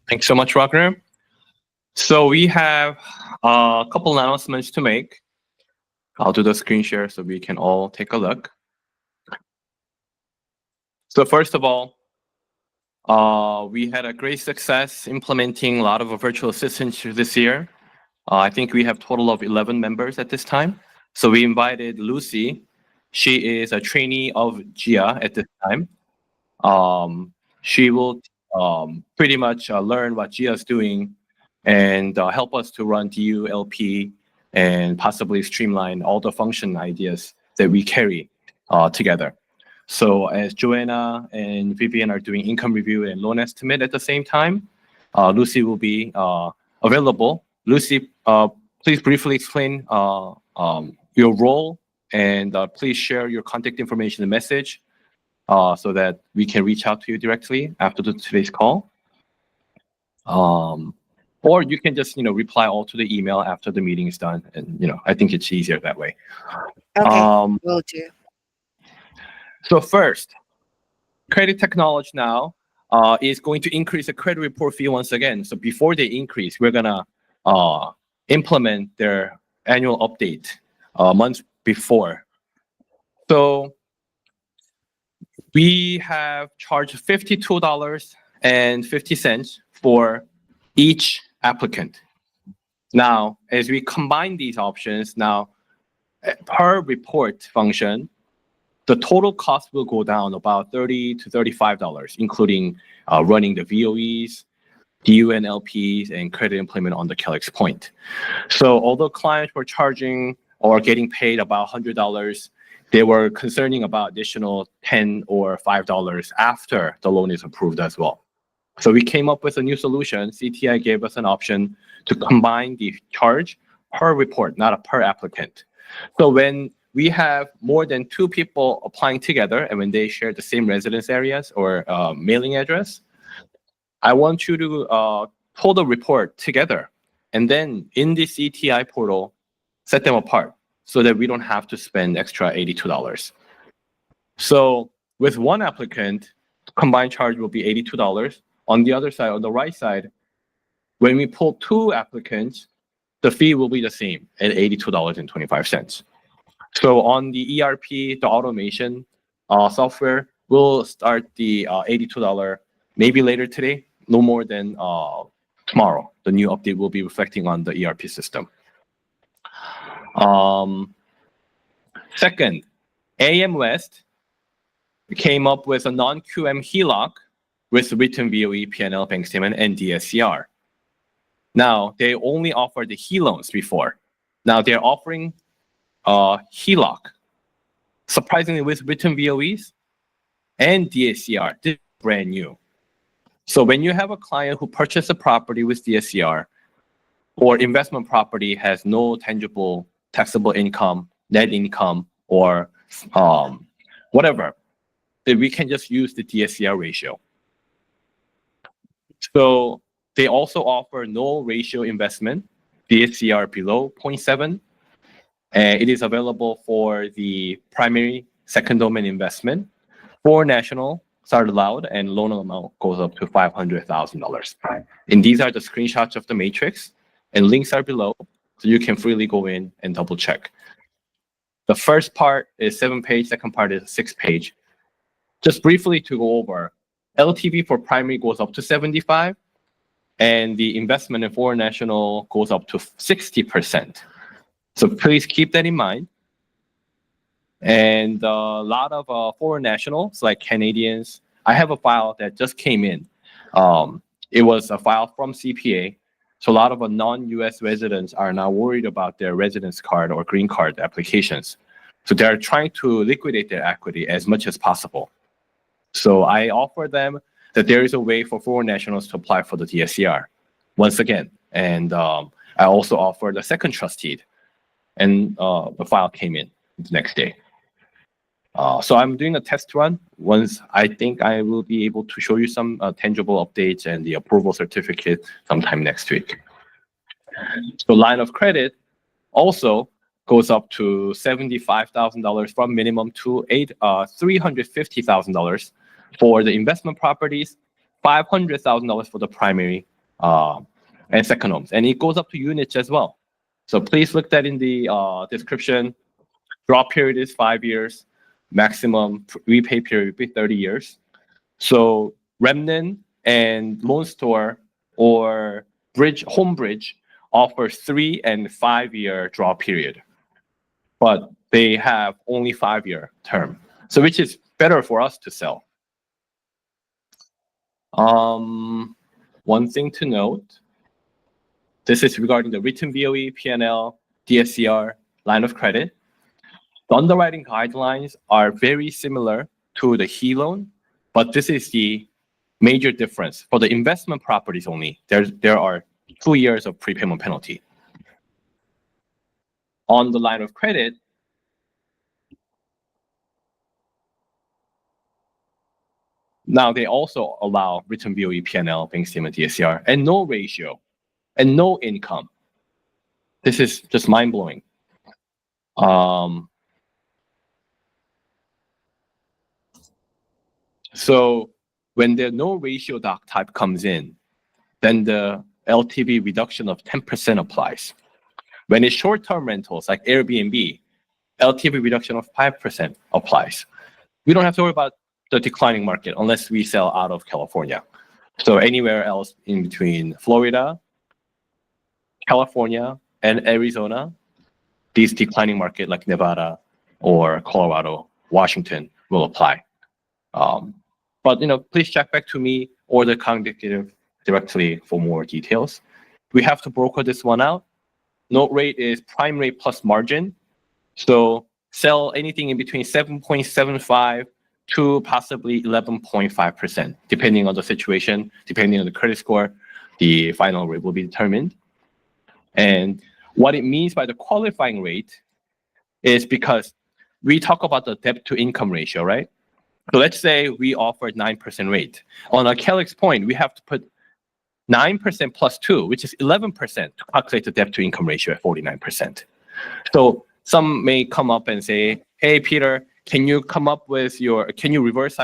Thanks so much, Wagner. So we have a couple announcements to make. I'll do the screen share so we can all take a look. So first of all, we had a great success implementing a lot of virtual assistants this year. I think we have total of 11 members at this time. So we invited Lucy. She is a trainee of Gia at this time. She will pretty much learn what Gia is doing and help us to run DULP and possibly streamline all the function ideas that we carry together. So as Joanna and Vivian are doing income review and loan estimate at the same time, Lucy will be available. Lucy, please briefly explain your role and please share your contact information and message so that we can reach out to you directly after today's call. Or you can just, reply all to the email after the meeting is done. And, I think it's easier that way. Okay, will do. So first, Credit Technology now is going to increase the credit report fee once again. So before they increase, we're gonna implement their annual update months before. So we have charged $52.50 for each applicant. Now, as we combine these options, now per report function, the total cost will go down about $30 to $35, including running the VOEs, DUNLPs, and credit implement on the Calyx point. So although clients were charging or getting paid about $100, they were concerning about additional $10 or $5 after the loan is approved as well. So we came up with a new solution. CTI gave us an option to combine the charge per report, not a per applicant. So when we have more than 2 people applying together and when they share the same residence areas or mailing address, I want you to pull the report together and then in the CTI portal, set them apart so that we don't have to spend extra $82. So with one applicant, combined charge will be $82. On the other side, on the right side, when we pull 2 applicants, the fee will be the same at $82.25. So on the ERP, the automation software, we'll start the $82 maybe later today, no more than tomorrow. The new update will be reflecting on the ERP system. Second, AM West came up with a non-QM HELOC with written VOE, P&L, bank statement, and DSCR. Now, they only offered the HE loans before. Now they're offering HELOC, surprisingly with written VOEs and DSCR. This is brand new. So when you have a client who purchased a property with DSCR or investment property has no tangible taxable income, net income, or whatever, then we can just use the DSCR ratio. So they also offer no ratio investment, DSCR below 0.7. It is available for the primary, second domain investment. For national, are allowed, and loan amount goes up to $500,000. And these are the screenshots of the matrix, and links are below, so you can freely go in and double check. The first part is 7-page, second part is 6-page. Just briefly to go over, LTV for primary goes up to 75, and the investment in foreign national goes up to 60%. So please keep that in mind. And a lot of foreign nationals, like Canadians, I have a file that just came in. It was a file from CPA. So a lot of non-US residents are now worried about their residence card or green card applications. So they're trying to liquidate their equity as much as possible. So I offer them that there is a way for foreign nationals to apply for the DSCR once again. And I also offer the second trust deed. And the file came in the next day. So I'm doing a test run. Once I think I will be able to show you some tangible updates and the approval certificate sometime next week. So line of credit also goes up to $75,000 from minimum to $350,000 for the investment properties, $500,000 for the primary, and second homes, and it goes up to units as well. So please look that in the description. Drop period is 5 years. Maximum repay period would be 30 years. So Remnant and Loan Store or Homebridge offers 3 and 5 year draw period, but they have only 5 year term. So which is better for us to sell. One thing to note, this is regarding the written VOE, P&L, DSCR, line of credit. The underwriting guidelines are very similar to the HE loan, but this is the major difference. For the investment properties only, there are 2 years of prepayment penalty. On the line of credit, now they also allow written VOE, P&L, bank statement, DSCR, and no ratio, and no income. This is just mind-blowing. So when the no ratio doc type comes in, then the LTV reduction of 10% applies. When it's short-term rentals like Airbnb, LTV reduction of 5% applies. We don't have to worry about the declining market unless we sell out of California. So anywhere else in between Florida, California, and Arizona, these declining market like Nevada or Colorado, Washington will apply. But please check back to me or the account executive directly for more details. We have to broker this one out. Note rate is prime rate plus margin. So sell anything in between 7.75 to possibly 11.5%, depending on the situation, depending on the credit score, the final rate will be determined. And what it means by the qualifying rate is because we talk about the debt to income ratio, right? So let's say we offered 9% rate. On a Calyx point, we have to put 9% plus 2, which is 11% to calculate the debt to income ratio at 49%. So some may come up and say, hey, Peter, can you reverse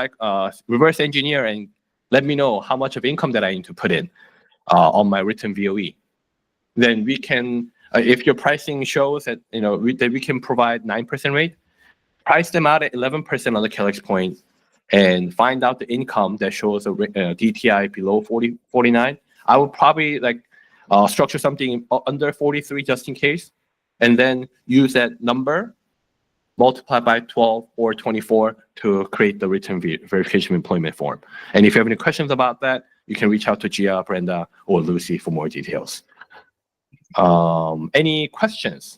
engineer and let me know how much of income that I need to put in on my written VOE? Then we can, if your pricing shows that, that we can provide 9% rate, price them out at 11% on the Calyx point and find out the income that shows a DTI below 49. I would probably structure something under 43 just in case, and then use that number, multiply by 12 or 24 to create the written verification of employment form. And if you have any questions about that, you can reach out to Gia, Brenda, or Lucy for more details. Any questions?